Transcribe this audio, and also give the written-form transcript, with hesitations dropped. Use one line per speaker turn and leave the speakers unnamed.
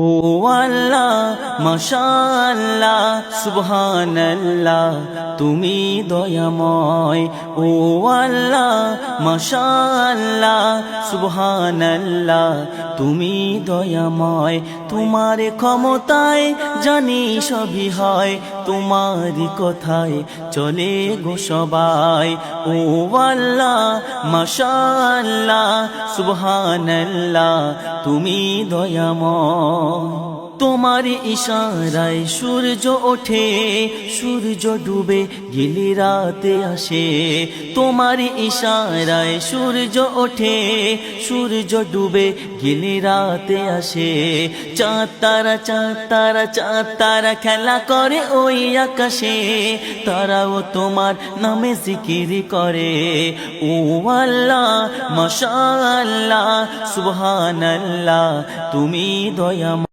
ও আল্লাহ মাশাআল্লাহ সুবহানাল্লাহ তুমি দয়াময়। ও আল্লাহ মাশাআল্লাহ সুবহানাল্লাহ তুমি দয়াময়। তোমার ক্ষমতায় জানি সবই হয়, তোমারই কথায় চলে গো সবাই। ও আল্লাহ মাশাআল্লাহ সুবহানাল্লাহ তুমি দয়াময়। তোমার ইশারায় সূর্য ওঠে, সূর্য ডুবে গেলে রাতে আসে। তোমার ইশারায় সূর্য ওঠে, সূর্য ডুবে গেলে রাতে আসে। চাঁদ তারা চাঁদ তারা চাঁদ তারা খেলা করে ওই আকাশে, তারাও তোমার নামে জিকির করে। ও আল্লাহ মাশাআল্লাহ সুবহানাল্লাহ তুমি দয়াময়।